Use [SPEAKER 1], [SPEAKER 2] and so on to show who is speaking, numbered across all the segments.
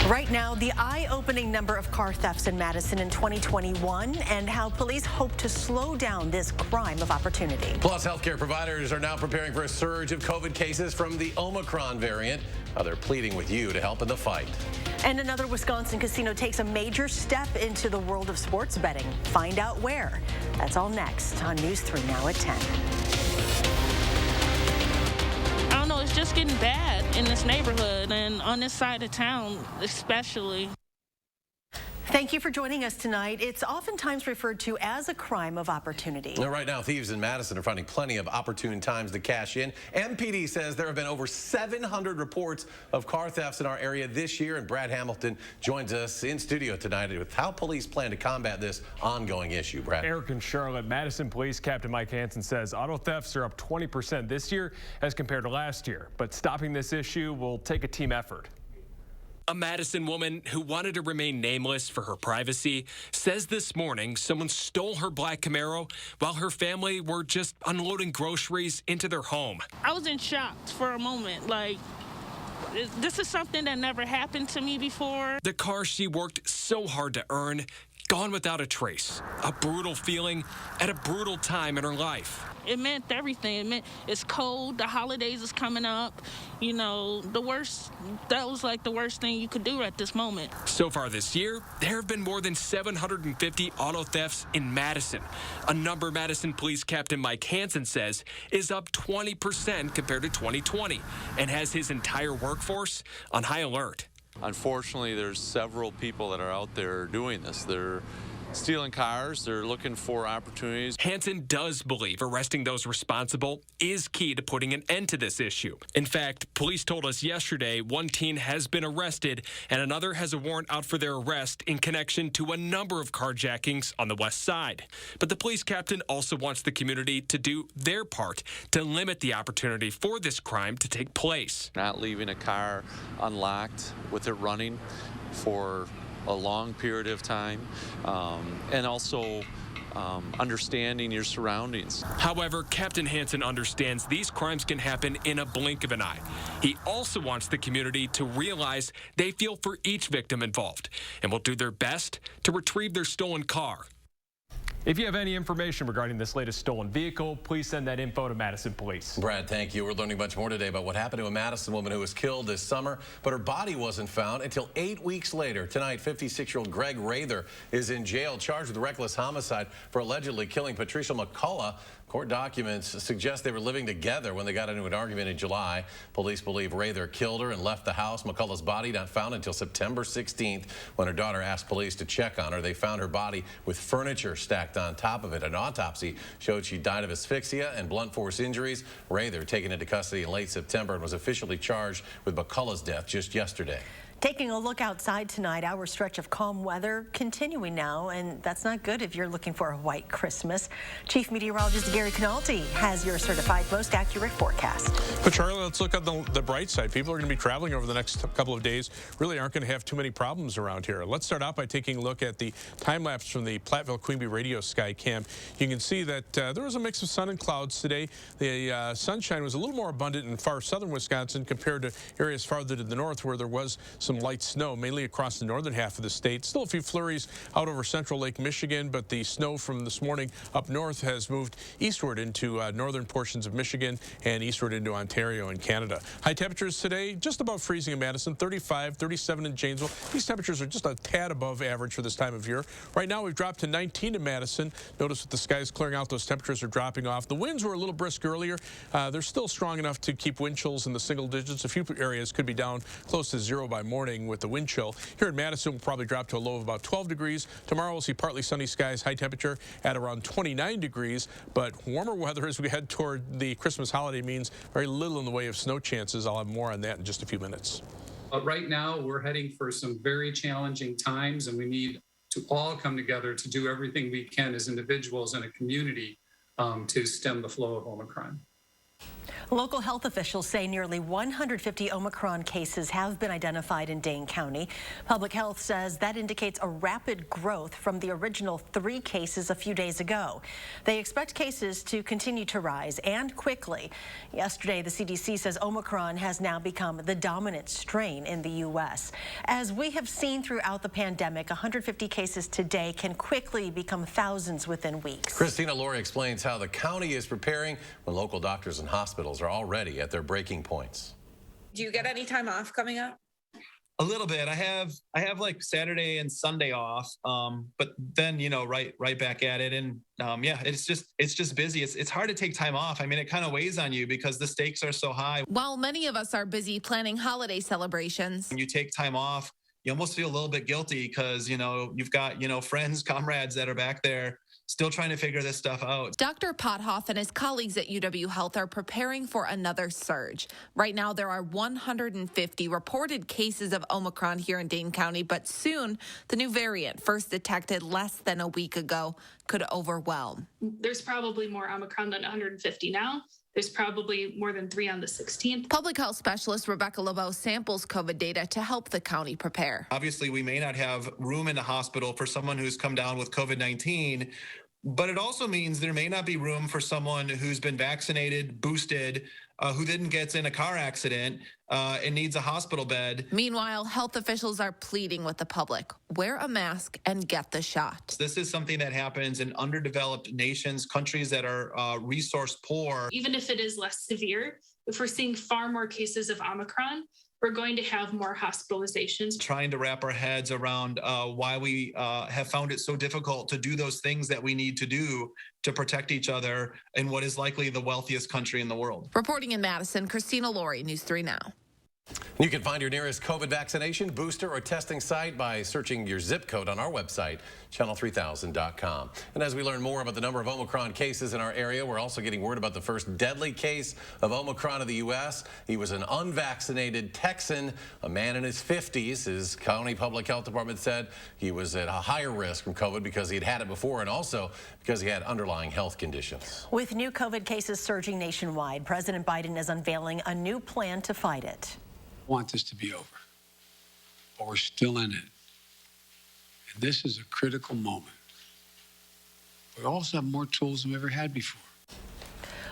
[SPEAKER 1] Right now, the eye-opening number of car thefts in Madison in 2021 and how police hope to slow down this crime of opportunity.
[SPEAKER 2] Plus, healthcare providers are now preparing for a surge of COVID cases from the Omicron variant. They're pleading with you to help in the fight.
[SPEAKER 1] And another Wisconsin casino takes a major step into the world of sports betting. Find out where. That's all next on News 3 Now at 10.
[SPEAKER 3] I don't know, it's just getting bad in this neighborhood and on this side of town especially.
[SPEAKER 1] Thank you for joining us tonight. It's oftentimes referred to as a crime of opportunity.
[SPEAKER 2] Now, right now, thieves in Madison are finding plenty of opportune times to cash in. MPD says there have been over 700 reports of car thefts in our area this year, and Brad Hamilton joins us in studio tonight with how police plan to combat this ongoing issue. Brad.
[SPEAKER 4] Eric and Charlotte, Madison Police Captain Mike Hansen says auto thefts are up 20% this year as compared to last year, but stopping this issue will take a team effort.
[SPEAKER 5] A Madison woman who wanted to remain nameless for her privacy says this morning someone stole her black Camaro while her family were just unloading groceries into their home.
[SPEAKER 3] I was in shock for a moment, like, this is something that never happened to me before.
[SPEAKER 5] The car she worked so hard to earn, gone without a trace. A brutal feeling at a brutal time in her life.
[SPEAKER 3] It meant everything. It meant it's cold, the holidays is coming up. You know, that was like the worst thing you could do at this moment.
[SPEAKER 5] So far this year, there have been more than 750 auto thefts in Madison, a number Madison Police Captain Mike Hansen says is up 20% compared to 2020 and has his entire workforce on high alert.
[SPEAKER 6] Unfortunately, there's several people that are out there doing this. They're stealing cars. They're looking for opportunities.
[SPEAKER 5] Hansen does believe arresting those responsible is key to putting an end to this issue. In fact, police told us yesterday one teen has been arrested and another has a warrant out for their arrest in connection to a number of carjackings on the west side. But the police captain also wants the community to do their part to limit the opportunity for this crime to take place.
[SPEAKER 6] Not leaving a car unlocked with it running for a long period of time, and also understanding your surroundings.
[SPEAKER 5] However, Captain Hansen understands these crimes can happen in a blink of an eye. He also wants the community to realize they feel for each victim involved and will do their best to retrieve their stolen car.
[SPEAKER 4] If you have any information regarding this latest stolen vehicle, please send that info to Madison Police.
[SPEAKER 2] Brad, thank you. We're learning much more today about what happened to a Madison woman who was killed this summer, but her body wasn't found until 8 weeks later. Tonight, 56-year-old Greg Rather is in jail, charged with reckless homicide for allegedly killing Patricia McCullough. Court documents suggest they were living together when they got into an argument in July. Police believe Rather killed her and left the house. McCullough's body not found until September 16th when her daughter asked police to check on her. They found her body with furniture stacked on top of it. An autopsy showed she died of asphyxia and blunt force injuries. Rather taken into custody in late September and was officially charged with McCullough's death just yesterday.
[SPEAKER 1] Taking a look outside tonight, our stretch of calm weather continuing now, and that's not good if you're looking for a white Christmas. Chief Meteorologist Gary Canaldi has your certified most accurate forecast.
[SPEAKER 7] But Charlie, let's look at the bright side. People are going to be traveling over the next couple of days. Really aren't going to have too many problems around here. Let's start out by taking a look at the time lapse from the Platteville-Queanby radio sky cam. You can see that there was a mix of sun and clouds today. The sunshine was a little more abundant in far southern Wisconsin compared to areas farther to the north where there was some light snow, mainly across the northern half of the state. Still a few flurries out over central Lake Michigan, but the snow from this morning up north has moved eastward into northern portions of Michigan and eastward into Ontario and Canada. High temperatures today, just about freezing in Madison, 35, 37 in Janesville. These temperatures are just a tad above average for this time of year. Right now, we've dropped to 19 in Madison. Notice with the skies clearing out, those temperatures are dropping off. The winds were a little brisk earlier. They're still strong enough to keep wind chills in the single digits. A few areas could be down close to zero by morning with the wind chill. Here in Madison, we'll probably drop to a low of about 12 degrees. Tomorrow, we'll see partly sunny skies, high temperature at around 29 degrees. But warmer weather as we head toward the Christmas holiday means very little in the way of snow chances. I'll have more on that in just a few minutes.
[SPEAKER 8] Right now, we're heading for some very challenging times, and we need to all come together to do everything we can as individuals and a community to stem the flow of Omicron.
[SPEAKER 1] Local health officials say nearly 150 Omicron cases have been identified in Dane County. Public Health says that indicates a rapid growth from the original 3 cases a few days ago. They expect cases to continue to rise, and quickly. Yesterday, the CDC says Omicron has now become the dominant strain in the U.S. As we have seen throughout the pandemic, 150 cases today can quickly become thousands within weeks.
[SPEAKER 2] Christina Laurie explains how the county is preparing when local doctors and hospitals are already at their breaking points.
[SPEAKER 9] Do you get any time off coming up?
[SPEAKER 10] A little bit. I have like Saturday and Sunday off, but then right back at it, and yeah, it's just busy. It's hard to take time off. I mean, it kind of weighs on you because the stakes are so high.
[SPEAKER 9] While many of us are busy planning holiday celebrations,
[SPEAKER 10] When you take time off, you almost feel a little bit guilty because you've got friends, comrades that are back there still trying to figure this stuff out.
[SPEAKER 9] Dr. Pothoff and his colleagues at UW Health are preparing for another surge. Right now, there are 150 reported cases of Omicron here in Dane County, but soon the new variant, first detected less than a week ago, could overwhelm.
[SPEAKER 11] There's probably more Omicron than 150 now. There's probably more than 3 on the 16th.
[SPEAKER 9] Public health specialist Rebecca LeBeau samples COVID data to help the county prepare.
[SPEAKER 10] Obviously, we may not have room in the hospital for someone who's come down with COVID-19, but it also means there may not be room for someone who's been vaccinated, boosted, who didn't get in a car accident and needs a hospital bed.
[SPEAKER 9] Meanwhile, health officials are pleading with the public. Wear a mask and get the shot.
[SPEAKER 10] This is something that happens in underdeveloped nations, countries that are resource poor.
[SPEAKER 11] Even if it is less severe, if we're seeing far more cases of Omicron, we're going to have more hospitalizations.
[SPEAKER 10] Trying to wrap our heads around why we have found it so difficult to do those things that we need to do to protect each other in what is likely the wealthiest country in the world.
[SPEAKER 9] Reporting in Madison, Christina Laurie, News 3 Now.
[SPEAKER 2] You can find your nearest COVID vaccination, booster, or testing site by searching your zip code on our website, channel3000.com. And as we learn more about the number of Omicron cases in our area, we're also getting word about the first deadly case of Omicron in the U.S. He was an unvaccinated Texan, a man in his 50s. His county public health department said he was at a higher risk from COVID because he'd had it before and also because he had underlying health conditions.
[SPEAKER 1] With new COVID cases surging nationwide, President Biden is unveiling a new plan to fight it.
[SPEAKER 12] Want this to be over, but we're still in it. And this is a critical moment. We also have more tools than we ever had before.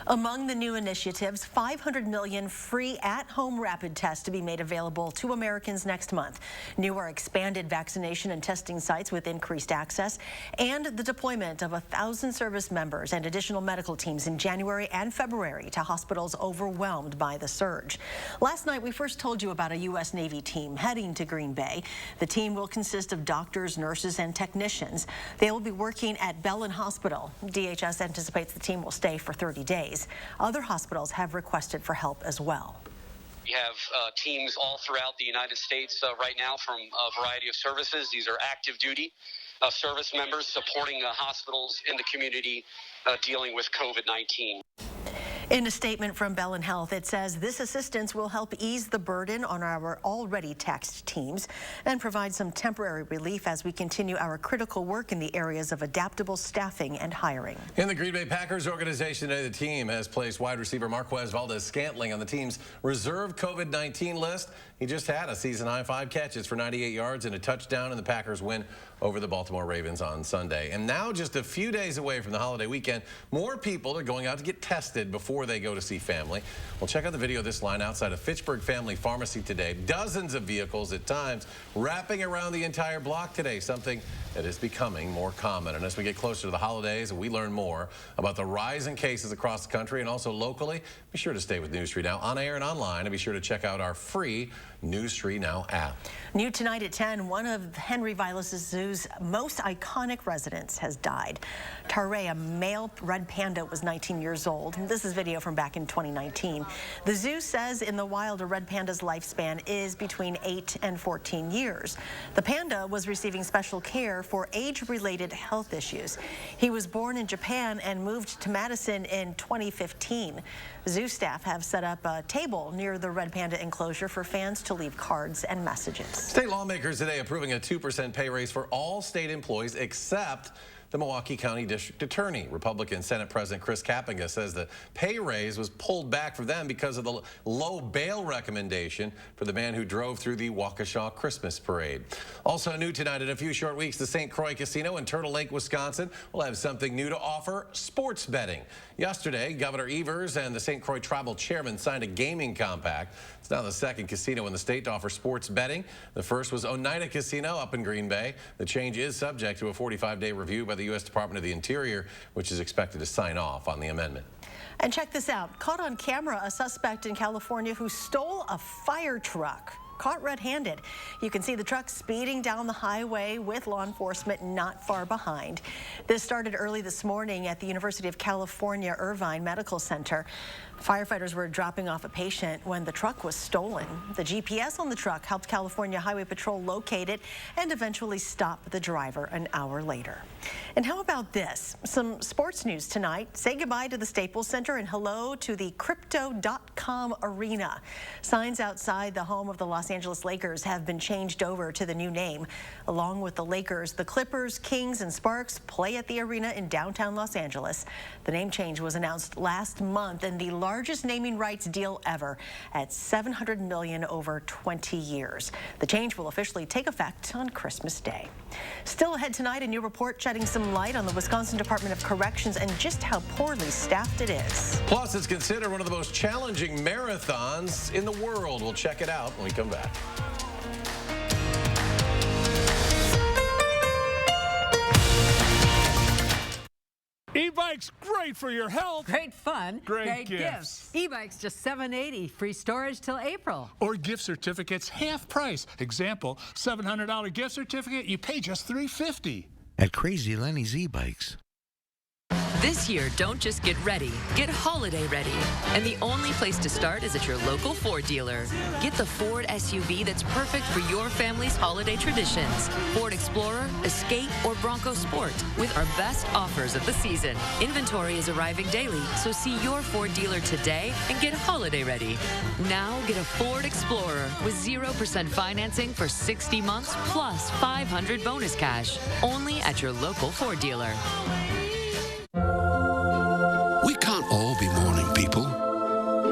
[SPEAKER 1] Among the new initiatives, 500 million free at-home rapid tests to be made available to Americans next month. New or expanded vaccination and testing sites with increased access, and the deployment of 1,000 service members and additional medical teams in January and February to hospitals overwhelmed by the surge. Last night, we first told you about a U.S. Navy team heading to Green Bay. The team will consist of doctors, nurses, and technicians. They will be working at Bellin Hospital. DHS anticipates the team will stay for 30 days. Other hospitals have requested for help as well.
[SPEAKER 13] We have teams all throughout the United States right now from a variety of services. These are active duty service members supporting hospitals in the community dealing with COVID-19.
[SPEAKER 1] In a statement from Bellin Health, it says this assistance will help ease the burden on our already taxed teams and provide some temporary relief as we continue our critical work in the areas of adaptable staffing and hiring.
[SPEAKER 2] In the Green Bay Packers organization today, the team has placed wide receiver Marquez Valdez-Scantling on the team's reserve COVID-19 list. He just had a season-high 5 catches for 98 yards and a touchdown in the Packers' win over the Baltimore Ravens on Sunday. And now, just a few days away from the holiday weekend, more people are going out to get tested before they go to see family. Well, check out the video of this line outside of Fitchburg Family Pharmacy today. Dozens of vehicles at times wrapping around the entire block today, something that is becoming more common. And as we get closer to the holidays and we learn more about the rise in cases across the country and also locally, be sure to stay with News 3 Now on air and online, and be sure to check out our free News 3 Now app.
[SPEAKER 1] New tonight at 10, one of Henry Vilas Zoo's most iconic residents has died. Tare, a male red panda, was 19 years old. This is video from back in 2019. The zoo says in the wild, a red panda's lifespan is between 8 and 14 years. The panda was receiving special care for age-related health issues. He was born in Japan and moved to Madison in 2015. Zoo staff have set up a table near the red panda enclosure for fans to leave cards and messages.
[SPEAKER 2] State lawmakers today approving a 2% pay raise for all state employees except the Milwaukee County District Attorney. Republican Senate President Chris Kapinga says the pay raise was pulled back for them because of the low bail recommendation for the man who drove through the Waukesha Christmas parade. Also new tonight, in a few short weeks, the St. Croix Casino in Turtle Lake, Wisconsin will have something new to offer: sports betting. Yesterday, Governor Evers and the St. Croix Tribal Chairman signed a gaming compact. It's now the second casino in the state to offer sports betting. The first was Oneida Casino up in Green Bay. The change is subject to a 45-day review by the U.S. Department of the Interior, which is expected to sign off on the amendment.
[SPEAKER 1] And check this out. Caught on camera, a suspect in California who stole a fire truck. Caught red-handed. You can see the truck speeding down the highway with law enforcement not far behind. This started early this morning at the University of California Irvine Medical Center. Firefighters were dropping off a patient when the truck was stolen. The GPS on the truck helped California Highway Patrol locate it and eventually stop the driver an hour later. And how about this? Some sports news tonight. Say goodbye to the Staples Center and hello to the Crypto.com Arena. Signs outside the home of the Los Angeles Lakers have been changed over to the new name. Along with the Lakers, the Clippers, Kings, and Sparks play at the arena in downtown Los Angeles. The name change was announced last month in the largest naming rights deal ever at $700 million over 20 years. The change will officially take effect on Christmas Day. Still ahead tonight, a new report shedding some light on the Wisconsin Department of Corrections and just how poorly staffed it is.
[SPEAKER 2] Plus, it's considered one of the most challenging marathons in the world. We'll check it out when we come back.
[SPEAKER 14] E-bikes, great for your health.
[SPEAKER 15] Great fun.
[SPEAKER 14] Great gifts.
[SPEAKER 15] E-bikes, just $780. Free storage till April.
[SPEAKER 14] Or gift certificates, half price. Example, $700 gift certificate, you pay just $350.
[SPEAKER 16] At Crazy Lenny's E-Bikes.
[SPEAKER 17] This year, don't just get ready, get holiday ready. And the only place to start is at your local Ford dealer. Get the Ford SUV that's perfect for your family's holiday traditions. Ford Explorer, Escape, or Bronco Sport with our best offers of the season. Inventory is arriving daily, so see your Ford dealer today and get holiday ready. Now get a Ford Explorer with 0% financing for 60 months plus $500 bonus cash. Only at your local Ford dealer.
[SPEAKER 12] We can't all be morning people,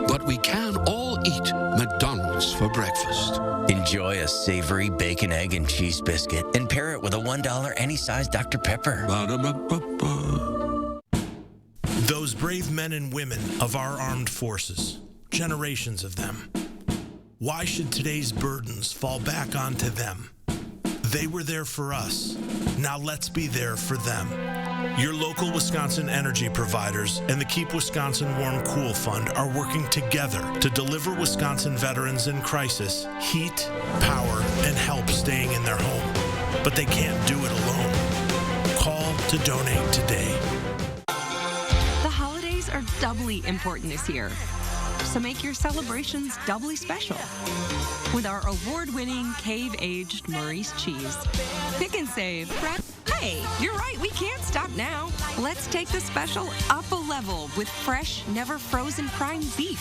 [SPEAKER 12] but we can all eat McDonald's for breakfast.
[SPEAKER 18] Enjoy a savory bacon, egg, and cheese biscuit and pair it with a $1 any size Dr. Pepper.
[SPEAKER 19] Ba-da-ba-ba-ba. Those brave men and women of our armed forces, generations of them. Why should today's burdens fall back onto them? They were there for us. Now let's be there for them. Your local Wisconsin energy providers and the Keep Wisconsin Warm Cool Fund are working together to deliver Wisconsin veterans in crisis heat, power, and help staying in their home. But they can't do it alone. Call to donate today.
[SPEAKER 20] The holidays are doubly important this year, so make your celebrations doubly special with our award-winning cave-aged Maurice cheese. Pick and save. Hey, you're right, we can't stop now. Let's take the special up a level with fresh, never frozen prime beef.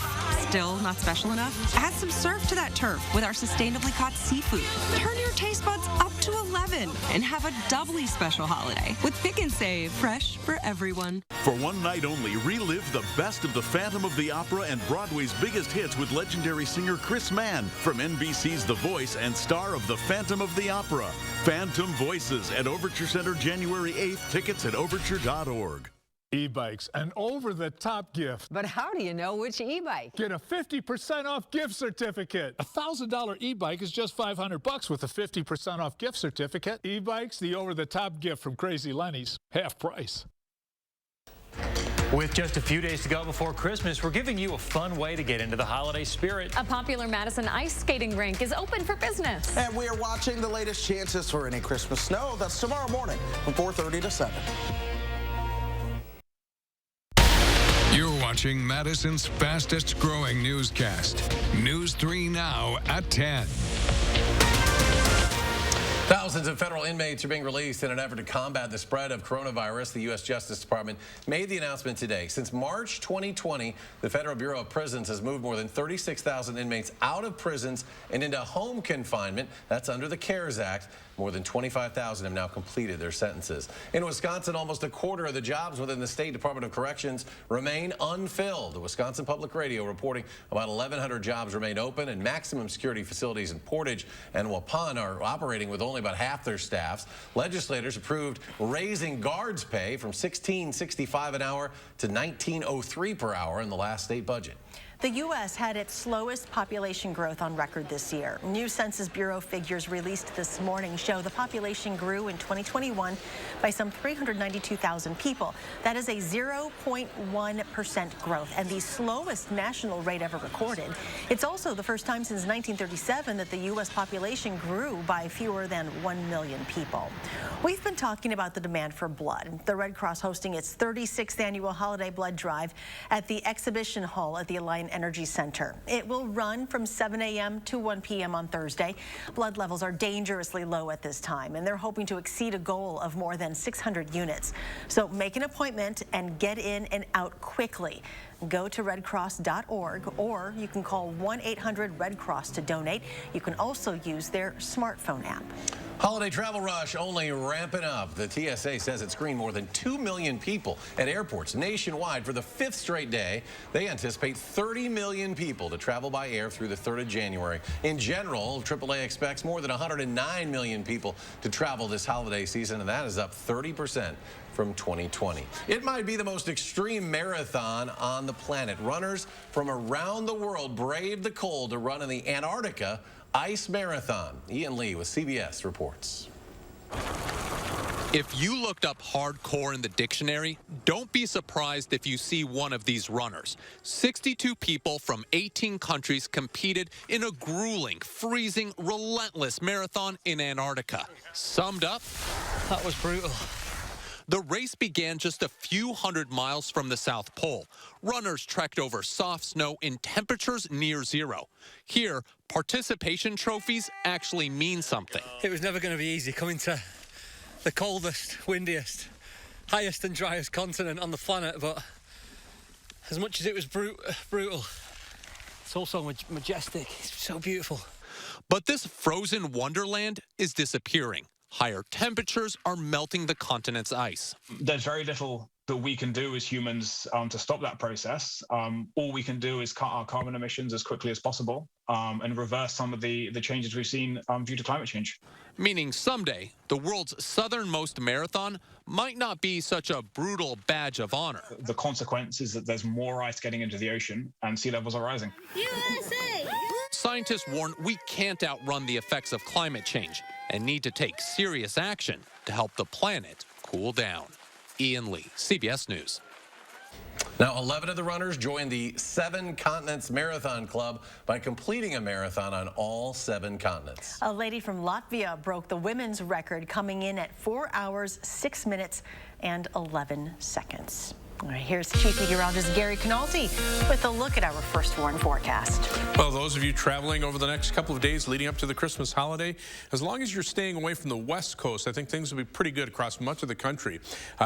[SPEAKER 20] Still not special enough? Add some surf to that turf with our sustainably caught seafood. Turn your taste buds up to 11 and have a doubly special holiday with Pick and Save. Fresh for everyone.
[SPEAKER 21] For one night only, relive the best of the Phantom of the Opera and Broadway's biggest hits with legendary singer Chris Mann from NBC's The Voice and star of The Phantom of the Opera. Phantom Voices at Overture Center January 8th. Tickets at overture.org.
[SPEAKER 14] E-bikes, an over-the-top gift.
[SPEAKER 15] But how do you know which e-bike?
[SPEAKER 14] Get a 50% off gift certificate. A $1,000 e-bike is just $500 with a 50% off gift certificate. E-bikes, the over-the-top gift from Crazy Lenny's. Half price.
[SPEAKER 22] With just a few days to go before Christmas, we're giving you a fun way to get into the holiday spirit.
[SPEAKER 23] A popular Madison ice skating rink is open for business.
[SPEAKER 24] And we are watching the latest chances for any Christmas snow. That's tomorrow morning from 4:30 to 7.
[SPEAKER 25] You're watching Madison's fastest growing newscast. News 3 now at 10.
[SPEAKER 2] Thousands of federal inmates are being released in an effort to combat the spread of coronavirus. The U.S. Justice Department made the announcement today. Since March 2020, the Federal Bureau of Prisons has moved more than 36,000 inmates out of prisons and into home confinement. That's under the CARES Act. More than 25,000 have now completed their sentences. In Wisconsin, almost a quarter of the jobs within the State Department of Corrections remain unfilled. The Wisconsin Public Radio reporting about 1,100 jobs remain open, and maximum security facilities in Portage and Waupun are operating with only about half their staffs. Legislators approved raising guards' pay from $16.65 an hour to $19.03 per hour in the last state budget.
[SPEAKER 1] The U.S. had its slowest population growth on record this year. New Census Bureau figures released this morning show the population grew in 2021 by some 392,000 people. That is a 0.1% growth and the slowest national rate ever recorded. It's also the first time since 1937 that the U.S. population grew by fewer than 1 million people. We've been talking about the demand for blood. The Red Cross hosting its 36th annual holiday blood drive at the exhibition hall at the Alliant Energy Center. It will run from 7 a.m. to 1 p.m. on Thursday. Blood levels are dangerously low at this time, and they're hoping to exceed a goal of more than 600 units. So make an appointment and get in and out quickly. Go to redcross.org, or you can call 1-800-RED-CROSS to donate. You can also use their smartphone app.
[SPEAKER 2] Holiday travel rush only ramping up. The TSA says it screened more than 2 million people at airports nationwide for the 5th straight day. They anticipate 30 million people to travel by air through the 3rd of January. In general, AAA expects more than 109 million people to travel this holiday season, and that is up 30% from 2020. It might be the most extreme marathon on the planet. Runners from around the world braved the cold to run in the Antarctica Ice Marathon. Ian Lee with CBS reports.
[SPEAKER 3] If you looked up hardcore in the dictionary, don't be surprised if you see one of these runners. 62 people from 18 countries competed in a grueling, freezing, relentless marathon in Antarctica. Summed up, that was brutal. The race began just a few hundred miles from the South Pole. Runners trekked over soft snow in temperatures near zero. Here, participation trophies actually mean something.
[SPEAKER 4] It was never going to be easy coming to the coldest, windiest, highest and driest continent on the planet, but as much as it was brutal, it's also majestic. It's so beautiful.
[SPEAKER 3] But this frozen wonderland is disappearing. Higher temperatures are melting the continent's ice.
[SPEAKER 5] There's very little that we can do as humans to stop that process. All we can do is cut our carbon emissions as quickly as possible and reverse some of the changes we've seen due to climate change.
[SPEAKER 3] Meaning someday, the world's southernmost marathon might not be such a brutal badge of honor.
[SPEAKER 5] The consequence is that there's more ice getting into the ocean and sea levels are rising.
[SPEAKER 3] USA! Scientists warn we can't outrun the effects of climate change and need to take serious action to help the planet cool down. Ian Lee, CBS News.
[SPEAKER 2] Now, 11 of the runners joined the 7 Continents Marathon Club by completing a marathon on all 7 continents.
[SPEAKER 1] A lady from Latvia broke the women's record, coming in at 4 hours, 6 minutes, and 11 seconds. All right, here's Chief Meteorologist Gary Canalti with a look at our first warn forecast.
[SPEAKER 6] Well, those of you traveling over the next couple of days leading up to the Christmas holiday, as long as you're staying away from the West Coast, I think things will be pretty good across much of the country.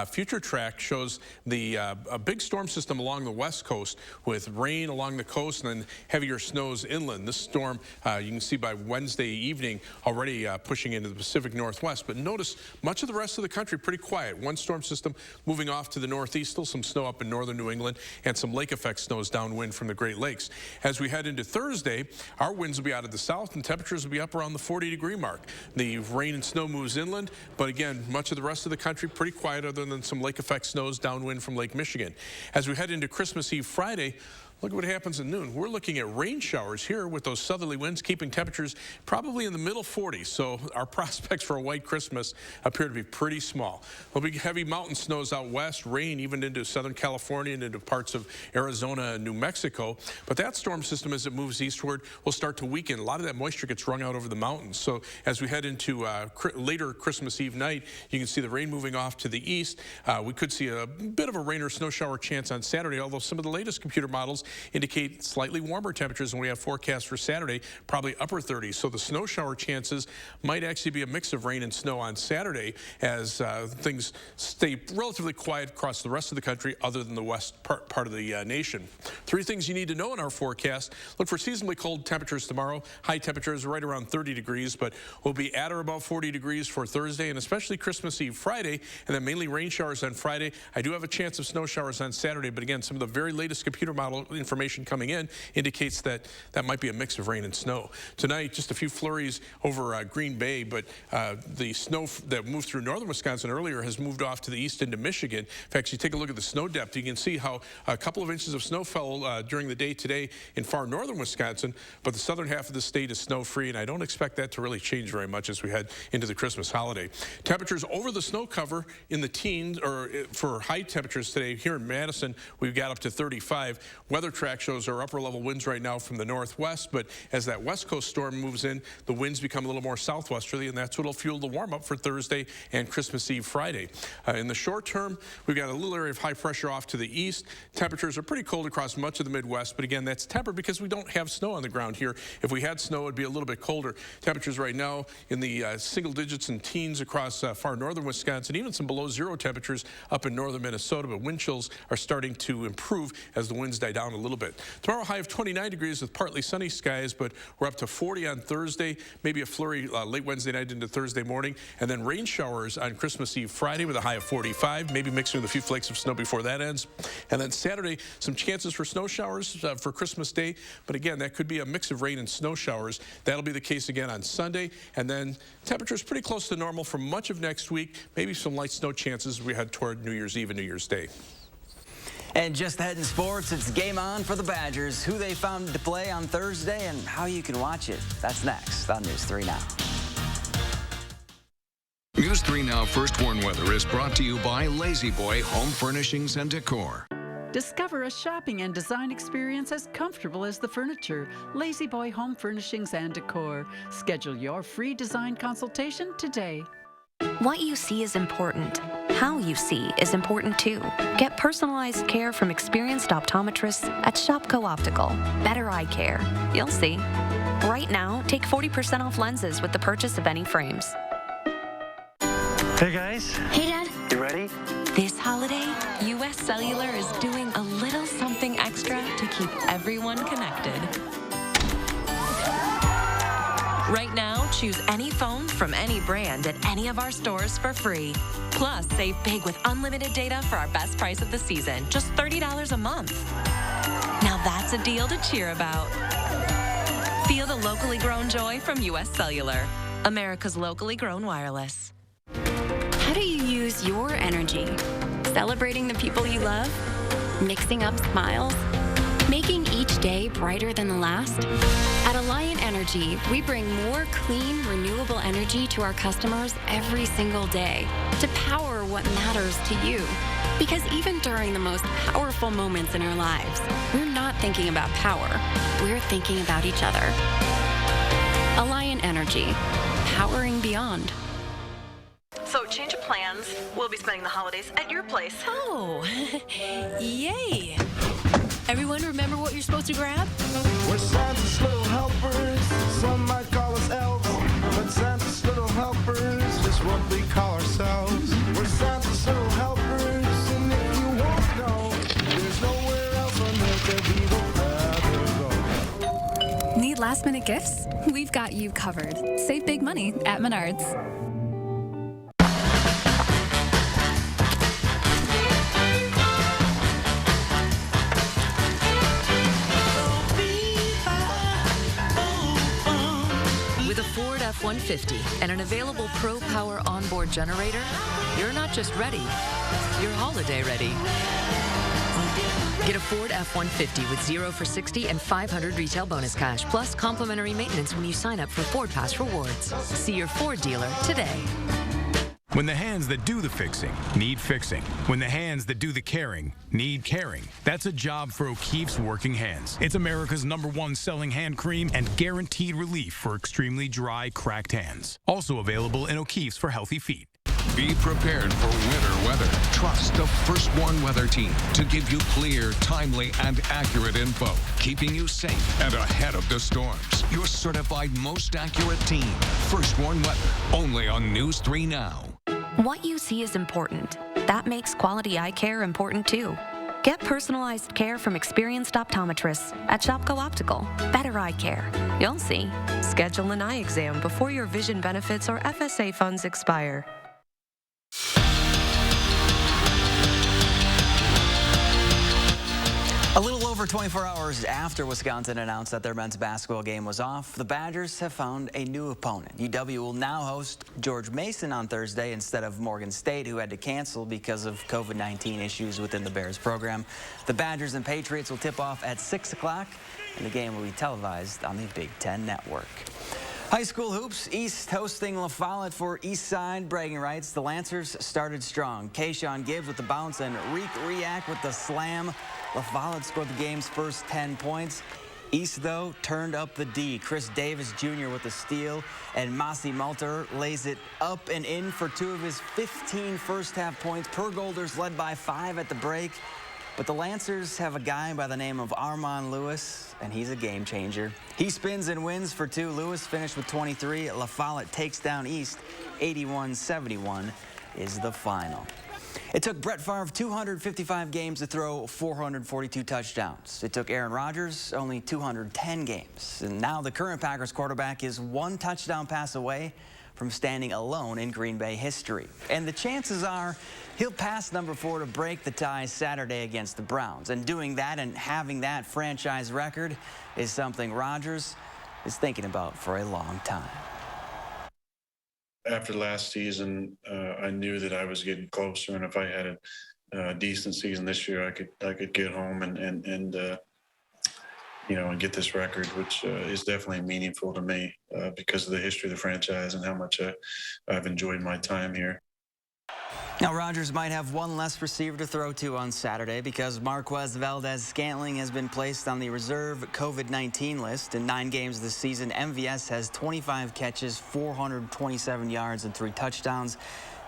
[SPEAKER 6] Future Track shows a big storm system along the West Coast with rain along the coast and then heavier snows inland. This storm, you can see by Wednesday evening, already pushing into the Pacific Northwest. But notice much of the rest of the country pretty quiet. One storm system moving off to the northeast, still some snow up in northern New England, and some lake effect snows downwind from the Great Lakes. As we head into Thursday, our winds will be out of the south and temperatures will be up around the 40-degree mark. The rain and snow moves inland, but again, much of the rest of the country pretty quiet other than some lake effect snows downwind from Lake Michigan. As we head into Christmas Eve Friday, look at what happens at noon. We're looking at rain showers here with those southerly winds keeping temperatures probably in the middle 40s. So our prospects for a white Christmas appear to be pretty small. There'll be heavy mountain snows out west, rain even into Southern California and into parts of Arizona and New Mexico. But that storm system, as it moves eastward, will start to weaken. A lot of that moisture gets wrung out over the mountains. So as we head into later Christmas Eve night, you can see the rain moving off to the east. We could see a bit of a rain or snow shower chance on Saturday, although some of the latest computer models indicate slightly warmer temperatures than we have forecast for Saturday, probably upper 30s. So the snow shower chances might actually be a mix of rain and snow on Saturday as things stay relatively quiet across the rest of the country other than the west part of the nation. 3 things you need to know in our forecast. Look for seasonably cold temperatures tomorrow. High temperatures right around 30 degrees, but we'll be at or above 40 degrees for Thursday and especially Christmas Eve Friday, and then mainly rain showers on Friday. I do have a chance of snow showers on Saturday, but again, some of the very latest computer model information coming in indicates that that might be a mix of rain and snow. Tonight, just a few flurries over Green Bay, but the snow that moved through northern Wisconsin earlier has moved off to the east into Michigan. In fact, you take a look at the snow depth, you can see how a couple of inches of snow fell during the day today in far northern Wisconsin, but the southern half of the state is snow-free, and I don't expect that to really change very much as we head into the Christmas holiday. Temperatures over the snow cover in the teens, or for high temperatures today here in Madison, we've got up to 35. Weather track shows our upper level winds right now from the northwest, but as that west coast storm moves in, the winds become a little more southwesterly, and that's what will fuel the warm up for Thursday and Christmas Eve Friday. In the short term, we've got a little area of high pressure off to the east. Temperatures are pretty cold across much of the Midwest, but again, that's tempered because we don't have snow on the ground here. If we had snow, it'd be a little bit colder. Temperatures right now in the single digits and teens across far northern Wisconsin, even some below zero temperatures up in northern Minnesota, but wind chills are starting to improve as the winds die down a little bit. Tomorrow, high of 29 degrees with partly sunny skies, but we're up to 40 on Thursday, maybe a flurry late Wednesday night into Thursday morning, and then rain showers on Christmas Eve Friday with a high of 45, maybe mixing with a few flakes of snow before that ends. And then Saturday, some chances for snow showers for Christmas Day, but again, that could be a mix of rain and snow showers. That'll be the case again on Sunday, and then temperatures pretty close to normal for much of next week, maybe some light snow chances as we head toward New Year's Eve and New Year's Day.
[SPEAKER 7] And just ahead in sports, it's game on for the Badgers, who they found to play on Thursday and how you can watch it. That's next on News 3 Now.
[SPEAKER 25] News 3 Now First Warn Weather is brought to you by Lazy Boy Home Furnishings and Decor.
[SPEAKER 8] Discover a shopping and design experience as comfortable as the furniture. Lazy Boy Home Furnishings and Decor. Schedule your free design consultation today.
[SPEAKER 9] What you see is important. How you see is important too. Get personalized care from experienced optometrists at Shopko Optical. Better eye care. You'll see. Right now, take 40% off lenses with the purchase of any frames.
[SPEAKER 10] Hey guys.
[SPEAKER 9] Hey Dad.
[SPEAKER 10] You ready?
[SPEAKER 9] This holiday, US Cellular is doing a little something extra to keep everyone connected. Right now, choose any phone from any brand at any of our stores for free. Plus, save big with unlimited data for our best price of the season, just $30 a month. Now that's a deal to cheer about. Feel the locally grown joy from US Cellular, America's locally grown wireless.
[SPEAKER 11] How do you use your energy? Celebrating the people you love? Mixing up smiles? Making each day brighter than the last? At Alliant Energy, we bring more clean, renewable energy to our customers every single day to power what matters to you. Because even during the most powerful moments in our lives, we're not thinking about power. We're thinking about each other. Alliant Energy, powering beyond.
[SPEAKER 1] So, change of plans. We'll be spending the holidays at your place.
[SPEAKER 9] Oh, yay. Everyone remember what you're supposed to grab?
[SPEAKER 24] We're Santa's little helpers. Some might call us elves, but Santa's little helpers is what we call ourselves. We're Santa's little helpers, and if you won't know, there's nowhere else on earth that we would rather go.
[SPEAKER 26] Need last-minute gifts? We've got you covered. Save big money at Menards.
[SPEAKER 17] Ford F-150 and an available Pro Power onboard generator, you're not just ready, you're holiday ready. Get a Ford F-150 with 0 for 60 and 500 retail bonus cash, plus complimentary maintenance when you sign up for Ford Pass Rewards. See your Ford dealer today.
[SPEAKER 27] When the hands that do the fixing need fixing. When the hands that do the caring need caring. That's a job for O'Keeffe's Working Hands. It's America's #1 selling hand cream and guaranteed relief for extremely dry, cracked hands. Also available in O'Keeffe's for healthy feet.
[SPEAKER 25] Be prepared for winter weather. Trust the First Warn Weather Team to give you clear, timely, and accurate info, keeping you safe and ahead of the storms. Your certified most accurate team. First Warn Weather, only on News 3 Now.
[SPEAKER 9] What you see is important. That makes quality eye care important too. Get personalized care from experienced optometrists at Shopko Optical. Better eye care. You'll see. Schedule an eye exam before your vision benefits or FSA funds expire.
[SPEAKER 7] A little over 24 hours after Wisconsin announced that their men's basketball game was off, the Badgers have found a new opponent. UW will now host George Mason on Thursday instead of Morgan State, who had to cancel because of COVID-19 issues within the Bears program. The Badgers and Patriots will tip off at 6 o'clock, and the game will be televised on the Big Ten Network. High school hoops, East hosting La Follette for East Side bragging rights. The Lancers started strong. Kayshawn Gibbs with the bounce and Reak with the slam. La Follette scored the game's first 10 points. East, though, turned up the D. Chris Davis Jr. with the steal, and Masi Malter lays it up and in for 2 of his 15 first-half points. Pergolders led by 5 at the break. But the Lancers have a guy by the name of Armand Lewis, and he's a game changer. He spins and wins for 2. Lewis finished with 23. La Follette takes down East. 81-71 is the final. It took Brett Favre 255 games to throw 442 touchdowns. It took Aaron Rodgers only 210 games. And now the current Packers quarterback is 1 touchdown pass away from standing alone in Green Bay history. And the chances are he'll pass number 4 to break the tie Saturday against the Browns. And doing that and having that franchise record is something Rodgers is thinking about for a long time.
[SPEAKER 12] After last season, I knew that I was getting closer, and if I had a decent season this year, I could get home and you know, and get this record, which is definitely meaningful to me because of the history of the franchise and how much I've enjoyed my time here.
[SPEAKER 7] Now, Rodgers might have 1 less receiver to throw to on Saturday because Marquez Valdez-Scantling has been placed on the reserve COVID-19 list. In 9 games this season, MVS has 25 catches, 427 yards, and 3 touchdowns.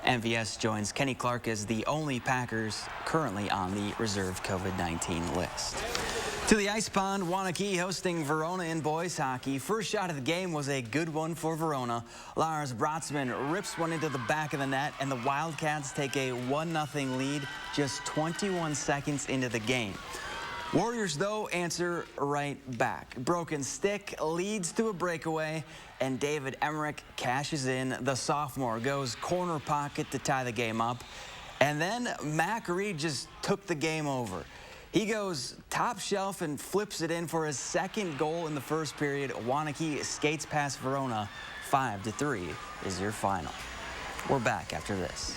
[SPEAKER 7] MVS joins Kenny Clark as the only Packers currently on the reserve COVID-19 list. To the ice pond, Wanakee hosting Verona in boys hockey. First shot of the game was a good one for Verona. Lars Brotzman rips one into the back of the net, and the Wildcats take a 1-0 lead just 21 seconds into the game. Warriors, though, answer right back. Broken stick leads to a breakaway, and David Emmerich cashes in. The sophomore goes corner pocket to tie the game up. And then Mac Reed just took the game over. He goes top shelf and flips it in for his 2nd goal in the first period. Wanakee skates past Verona. 5-3 is your final. We're back after this.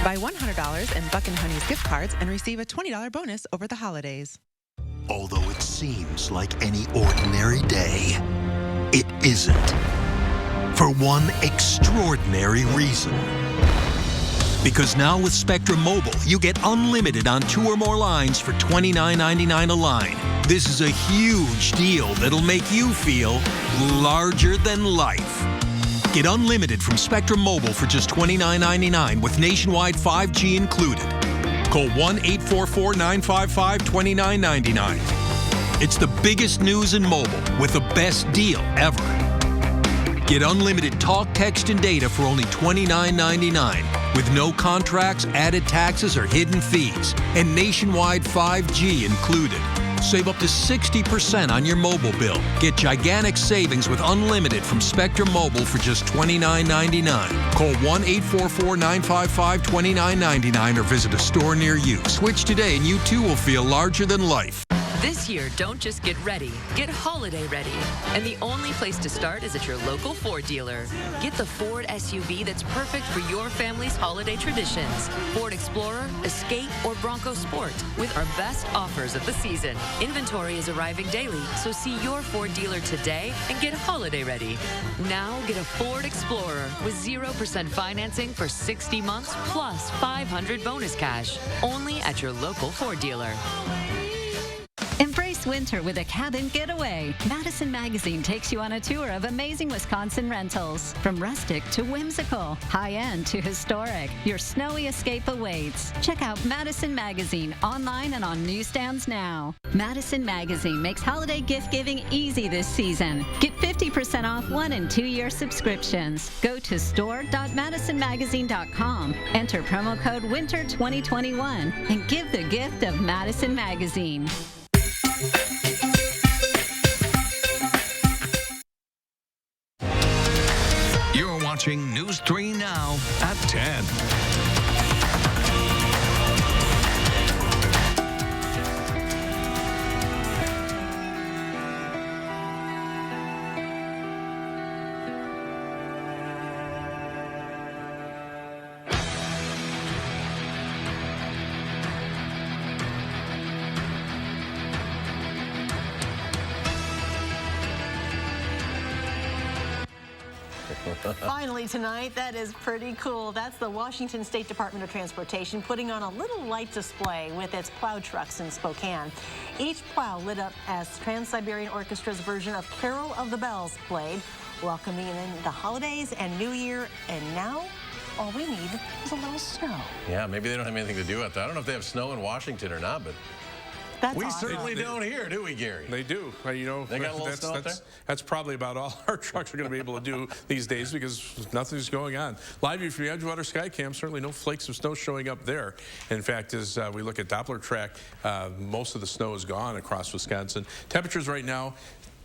[SPEAKER 13] Buy $100 in Buck & Honey's gift cards and receive a $20 bonus over the holidays.
[SPEAKER 16] Although it seems like any ordinary day, it isn't. For one extraordinary reason. Because now with Spectrum Mobile, you get unlimited on 2 or more lines for $29.99 a line. This is a huge deal that'll make you feel larger than life. Get unlimited from Spectrum Mobile for just $29.99 with nationwide 5G included. Call 1-844-955-2999. It's the biggest news in mobile with the best deal ever. Get unlimited talk, text, and data for only $29.99. with no contracts, added taxes, or hidden fees, and nationwide 5G included. Save up to 60% on your mobile bill. Get gigantic savings with unlimited from Spectrum Mobile for just $29.99. Call 1-844-955-2999 or visit a store near you. Switch today and you too will feel larger than life.
[SPEAKER 17] This year, don't just get ready, get holiday ready. And the only place to start is at your local Ford dealer. Get the Ford SUV that's perfect for your family's holiday traditions. Ford Explorer, Escape, or Bronco Sport with our best offers of the season. Inventory is arriving daily, so see your Ford dealer today and get holiday ready. Now get a Ford Explorer with 0% financing for 60 months plus $500 bonus cash. Only at your local Ford dealer.
[SPEAKER 14] Embrace winter with a cabin getaway. Madison Magazine takes you on a tour of amazing Wisconsin rentals. From rustic to whimsical, high-end to historic, your snowy escape awaits. Check out Madison Magazine online and on newsstands now. Madison Magazine makes holiday gift-giving easy this season. Get 50% off 1- and 2-year subscriptions. Go to store.madisonmagazine.com, enter promo code WINTER2021, and give the gift of Madison Magazine.
[SPEAKER 25] You're watching News 3 Now at 10.
[SPEAKER 1] Finally tonight, that is pretty cool. That's the Washington State Department of Transportation putting on a little light display with its plow trucks in Spokane. Each plow lit up as Trans-Siberian Orchestra's version of Carol of the Bells played, welcoming in the holidays and New Year. And now, all we need is a little snow.
[SPEAKER 2] Yeah, maybe they don't have anything to do with that. I don't know if they have snow in Washington or not, but we
[SPEAKER 1] awesome.
[SPEAKER 2] certainly don't here, do we, Gary?
[SPEAKER 6] They do. You know,
[SPEAKER 2] they got a little snow up there?
[SPEAKER 6] That's probably about all our trucks are going to be able to do these days because nothing's going on. Live view from the Edgewater Skycam, certainly no flakes of snow showing up there. In fact, as we look at Doppler track, most of the snow is gone across Wisconsin. Temperatures right now,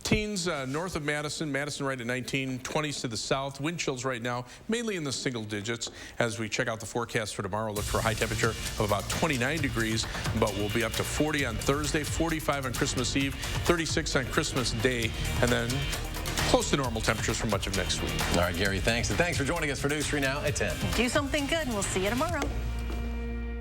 [SPEAKER 6] teens north of Madison, Madison right at 19, 20s to the south. Wind chills right now, mainly in the single digits. As we check out the forecast for tomorrow, look for a high temperature of about 29 degrees, but we'll be up to 40 on Thursday, 45 on Christmas Eve, 36 on Christmas Day, and then close to normal temperatures for much of next week.
[SPEAKER 2] All right, Gary, thanks. And thanks for joining us for News 3 Now at 10.
[SPEAKER 1] Do something good, and we'll see you tomorrow.